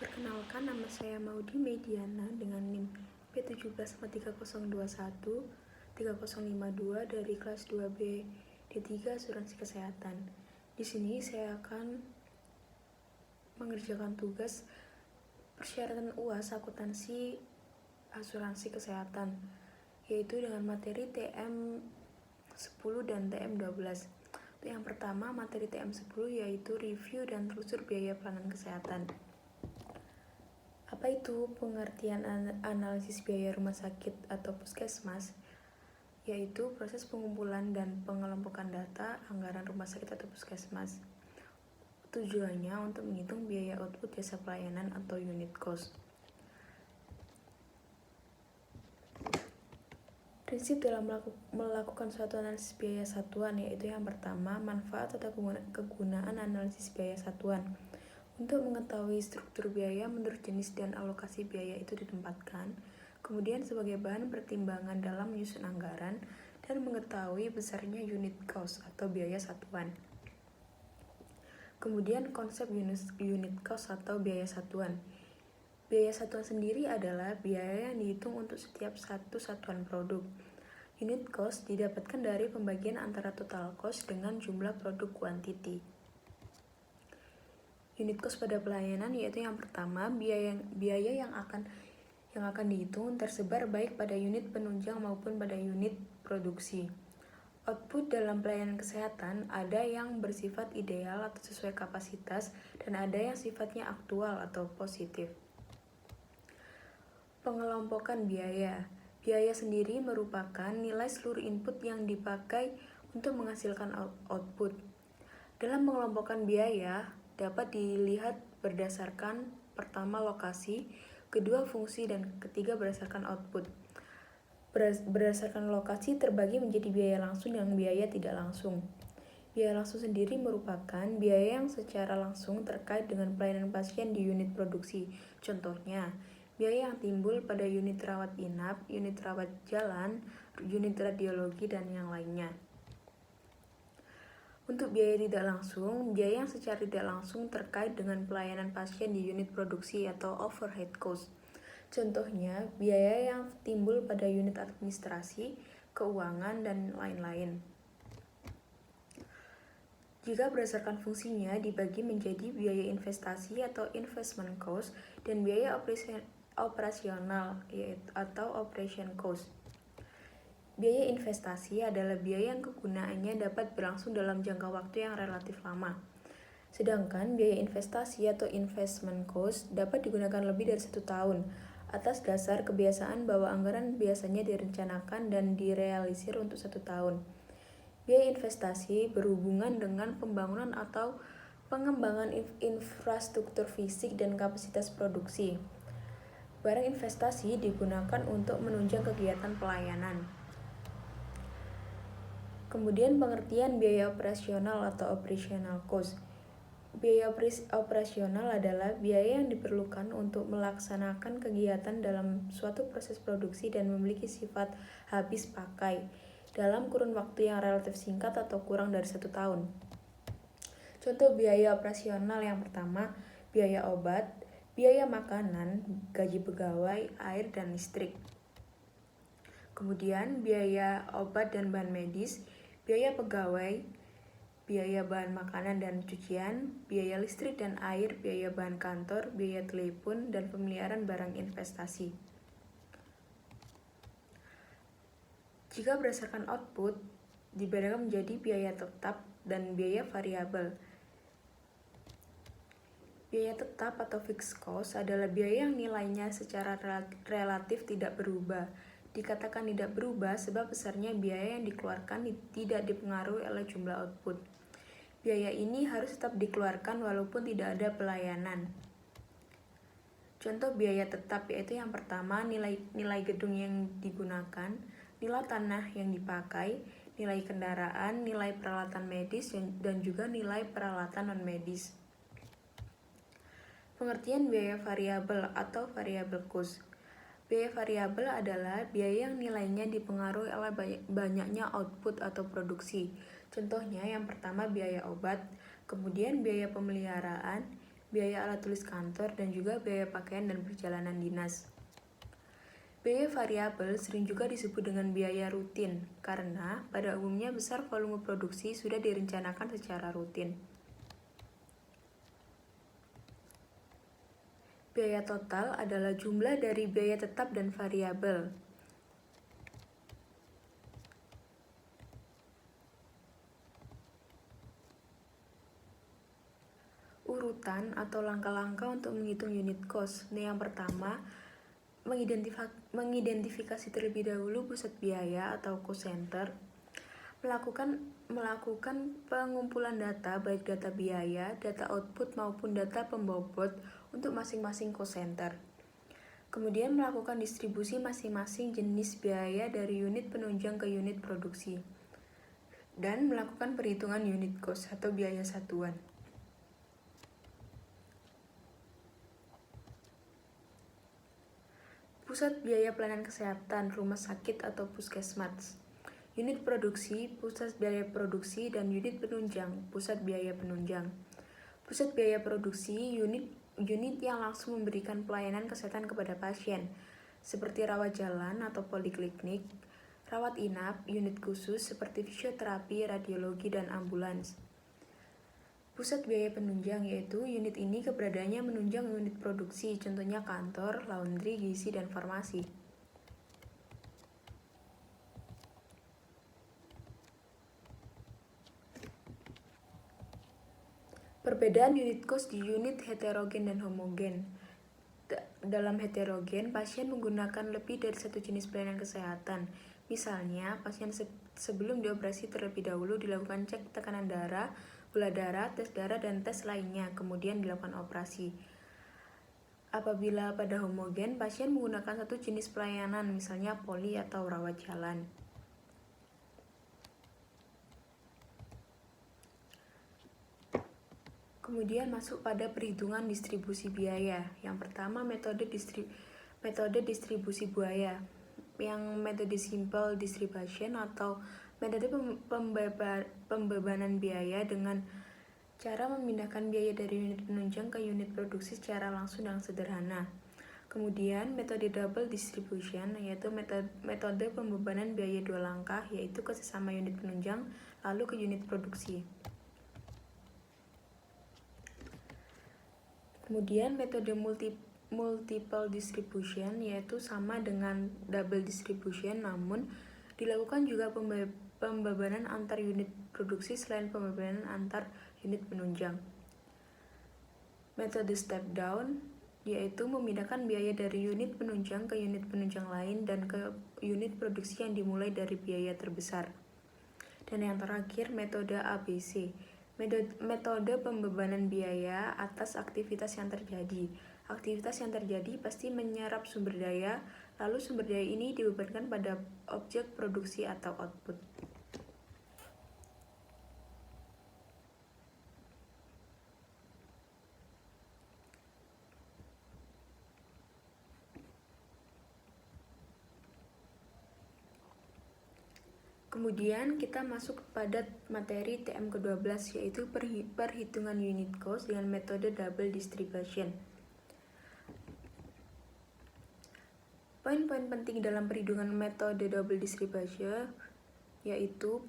Perkenalkan, nama saya Maudy Mediana dengan NIM P174301 3052 dari kelas 2B D3 Asuransi Kesehatan. Di sini saya akan mengerjakan tugas persyaratan UAS akuntansi asuransi kesehatan, yaitu dengan materi TM 10 dan TM 12. Yang pertama, materi TM 10 yaitu review dan telusur biaya pelayanan kesehatan. Apa itu pengertian analisis biaya rumah sakit atau puskesmas? Yaitu proses pengumpulan dan pengelompokan data anggaran rumah sakit atau puskesmas. Tujuannya untuk menghitung biaya output jasa pelayanan atau unit cost. Prinsip dalam melakukan suatu analisis biaya satuan yaitu yang pertama, manfaat atau kegunaan analisis biaya satuan. Untuk mengetahui struktur biaya menurut jenis dan alokasi biaya itu ditempatkan, kemudian sebagai bahan pertimbangan dalam menyusun anggaran, dan mengetahui besarnya unit cost atau biaya satuan. Kemudian konsep unit cost atau biaya satuan. Biaya satuan sendiri adalah biaya yang dihitung untuk setiap satu satuan produk. Unit cost didapatkan dari pembagian antara total cost dengan jumlah produk kuantiti. Unit cost pada pelayanan yaitu yang pertama, biaya yang akan dihitung tersebar baik pada unit penunjang maupun pada unit produksi. Output dalam pelayanan kesehatan ada yang bersifat ideal atau sesuai kapasitas dan ada yang sifatnya aktual atau positif. Pengelompokan biaya. Biaya sendiri merupakan nilai seluruh input yang dipakai untuk menghasilkan output. Dalam mengelompokkan biaya dapat dilihat berdasarkan pertama lokasi, kedua fungsi, dan ketiga berdasarkan output. Berdasarkan lokasi terbagi menjadi biaya langsung dan biaya tidak langsung. Biaya langsung sendiri merupakan biaya yang secara langsung terkait dengan pelayanan pasien di unit produksi. Contohnya, biaya yang timbul pada unit rawat inap, unit rawat jalan, unit radiologi, dan yang lainnya. Untuk biaya tidak langsung, biaya yang secara tidak langsung terkait dengan pelayanan pasien di unit produksi atau overhead cost. Contohnya, biaya yang timbul pada unit administrasi, keuangan, dan lain-lain. Jika berdasarkan fungsinya dibagi menjadi biaya investasi atau investment cost dan biaya operasional atau operation cost. Biaya investasi adalah biaya yang kegunaannya dapat berlangsung dalam jangka waktu yang relatif lama. Sedangkan biaya investasi atau investment cost dapat digunakan lebih dari 1 tahun atas dasar kebiasaan bahwa anggaran biasanya direncanakan dan direalisir untuk 1 tahun. Biaya investasi berhubungan dengan pembangunan atau pengembangan infrastruktur fisik dan kapasitas produksi. Barang investasi digunakan untuk menunjang kegiatan pelayanan. Kemudian pengertian biaya operasional atau operational cost. Biaya operasional adalah biaya yang diperlukan untuk melaksanakan kegiatan dalam suatu proses produksi dan memiliki sifat habis pakai dalam kurun waktu yang relatif singkat atau kurang dari 1 tahun. Contoh biaya operasional yang pertama, biaya obat, biaya makanan, gaji pegawai, air, dan listrik. Kemudian biaya obat dan bahan medis, biaya pegawai, biaya bahan makanan dan cucian, biaya listrik dan air, biaya bahan kantor, biaya telepon, dan pemeliharaan barang investasi. Jika berdasarkan output, dibedakan menjadi biaya tetap dan biaya variabel. Biaya tetap atau fixed cost adalah biaya yang nilainya secara relatif tidak berubah. Dikatakan tidak berubah sebab besarnya biaya yang dikeluarkan tidak dipengaruhi oleh jumlah output. Biaya ini harus tetap dikeluarkan walaupun tidak ada pelayanan. Contoh biaya tetap yaitu yang pertama, nilai gedung yang digunakan, nilai tanah yang dipakai, nilai kendaraan, nilai peralatan medis, dan juga nilai peralatan non-medis. Pengertian biaya variabel atau variable cost. Biaya variabel adalah biaya yang nilainya dipengaruhi oleh banyaknya output atau produksi. Contohnya yang pertama biaya obat, kemudian biaya pemeliharaan, biaya alat tulis kantor, dan juga biaya pakaian dan perjalanan dinas. Biaya variabel sering juga disebut dengan biaya rutin, karena pada umumnya besar volume produksi sudah direncanakan secara rutin. Biaya total adalah jumlah dari biaya tetap dan variabel. Urutan atau langkah-langkah untuk menghitung unit cost. Yang pertama, mengidentifikasi terlebih dahulu pusat biaya atau cost center, melakukan pengumpulan data baik data biaya, data output maupun data pembobot untuk masing-masing cost center. Kemudian melakukan distribusi masing-masing jenis biaya dari unit penunjang ke unit produksi dan melakukan perhitungan unit cost atau biaya satuan. Pusat biaya pelayanan kesehatan, rumah sakit atau puskesmas. Unit produksi, pusat biaya produksi, dan unit penunjang, pusat biaya penunjang. Pusat biaya produksi, unit yang langsung memberikan pelayanan kesehatan kepada pasien, seperti rawat jalan atau poliklinik, rawat inap, unit khusus seperti fisioterapi, radiologi, dan ambulans. Pusat biaya penunjang yaitu unit ini keberadaannya menunjang unit produksi, contohnya kantor, laundry, gizi, dan farmasi. Perbedaan unit cost di unit heterogen dan homogen. Dalam heterogen, pasien menggunakan lebih dari satu jenis pelayanan kesehatan. Misalnya, pasien sebelum dioperasi terlebih dahulu dilakukan cek tekanan darah, gula darah, tes darah, dan tes lainnya, kemudian dilakukan operasi. Apabila pada homogen, pasien menggunakan satu jenis pelayanan, misalnya poli atau rawat jalan. Kemudian masuk pada perhitungan distribusi biaya. Yang pertama, metode distribusi biaya. Yang metode simple distribution atau metode pembebanan biaya dengan cara memindahkan biaya dari unit penunjang ke unit produksi secara langsung dan sederhana. Kemudian metode double distribution yaitu metode pembebanan biaya dua langkah, yaitu ke sesama unit penunjang lalu ke unit produksi. Kemudian metode multiple distribution yaitu sama dengan double distribution, namun dilakukan juga pembebanan antar unit produksi selain pembebanan antar unit penunjang. Metode step down yaitu memindahkan biaya dari unit penunjang ke unit penunjang lain dan ke unit produksi yang dimulai dari biaya terbesar. Dan yang terakhir, metode ABC. Metode pembebanan biaya atas aktivitas yang terjadi. Aktivitas yang terjadi pasti menyerap sumber daya, lalu sumber daya ini dibebankan pada objek produksi atau output. Kemudian kita masuk pada materi TM ke-12 yaitu perhitungan unit cost dengan metode double distribution. Poin-poin penting dalam perhitungan metode double distribution yaitu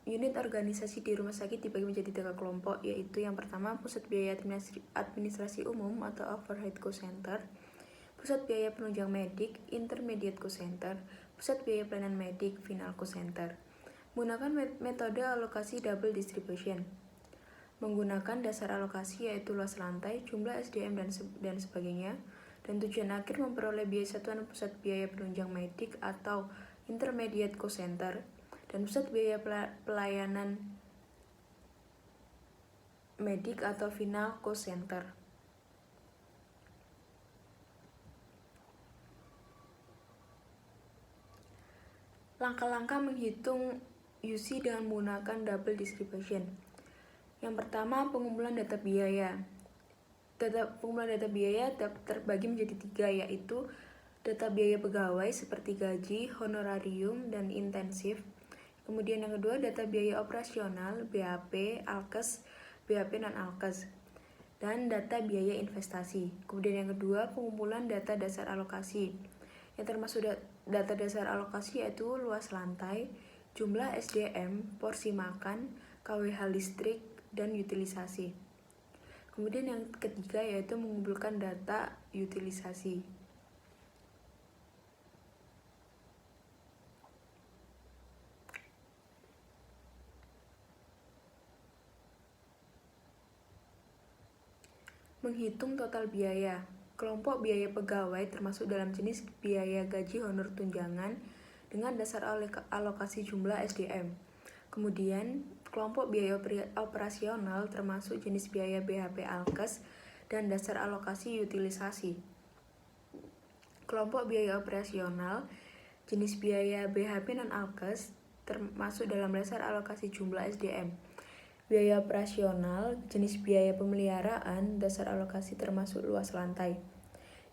unit organisasi di rumah sakit dibagi menjadi 3 kelompok, yaitu yang pertama pusat biaya administrasi umum atau overhead cost center, pusat biaya penunjang medik, intermediate cost center, pusat biaya pelayanan medik, final cost center. Menggunakan metode alokasi double distribution. Menggunakan dasar alokasi yaitu luas lantai, jumlah SDM dan sebagainya, dan tujuan akhir memperoleh biaya satuan pusat biaya penunjang medik atau intermediate cost center dan pusat biaya pelayanan medik atau final cost center. Langkah-langkah menghitung UC dengan menggunakan double distribution. Yang pertama, pengumpulan data biaya. Pengumpulan data biaya terbagi menjadi 3, yaitu data biaya pegawai seperti gaji, honorarium, dan intensif. Kemudian yang kedua, data biaya operasional, BAP, Alkes, BAP, non Alkes. dan data biaya investasi. Kemudian yang kedua, pengumpulan data dasar alokasi. Yang termasuk data dasar alokasi yaitu luas lantai, jumlah SDM, porsi makan, KWH listrik, dan utilisasi. Kemudian yang ketiga yaitu mengumpulkan data utilisasi. Menghitung total biaya. Kelompok biaya pegawai termasuk dalam jenis biaya gaji honor tunjangan dengan dasar alokasi jumlah SDM. Kemudian, kelompok biaya operasional termasuk jenis biaya BHP Alkes dan dasar alokasi utilisasi. Kelompok biaya operasional jenis biaya BHP non-Alkes termasuk dalam dasar alokasi jumlah SDM. Biaya operasional, jenis biaya pemeliharaan, dasar alokasi termasuk luas lantai.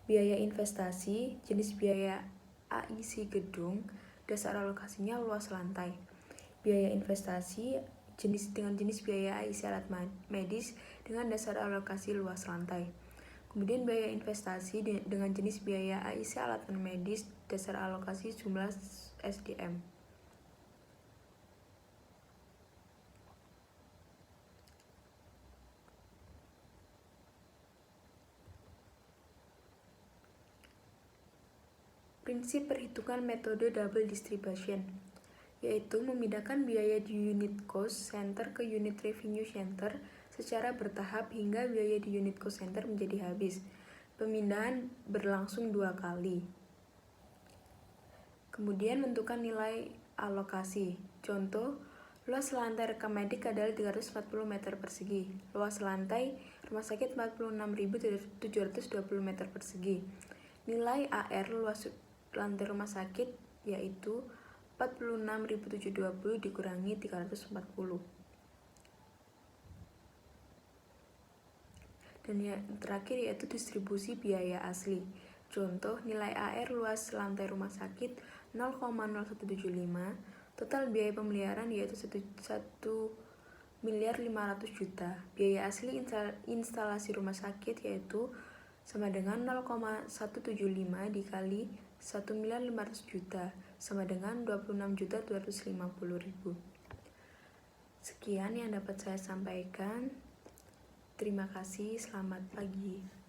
Biaya investasi, jenis biaya AIC gedung, dasar alokasinya luas lantai. Biaya investasi, dengan jenis biaya AIC alat medis dengan dasar alokasi luas lantai. Kemudian biaya investasi dengan jenis biaya AIC alat medis, dasar alokasi jumlah SDM. Prinsip perhitungan metode double distribution, yaitu memindahkan biaya di unit cost center ke unit revenue center secara bertahap hingga biaya di unit cost center menjadi habis. Pemindahan berlangsung 2 kali. Kemudian menentukan nilai alokasi. Contoh, luas lantai rekam medik adalah 340 meter persegi. Luas lantai rumah sakit 46.720 meter persegi. Nilai AR luas lantai rumah sakit yaitu 46.720 dikurangi 340. Dan yang terakhir yaitu distribusi biaya asli. Contoh, nilai AR luas lantai rumah sakit 0,0175, total biaya pemeliharaan yaitu 1.500.000.000. Biaya asli instalasi rumah sakit yaitu sama dengan 0,175 dikali 1.500.000 sama dengan 26.250.000. Sekian yang dapat saya sampaikan. Terima kasih, selamat pagi.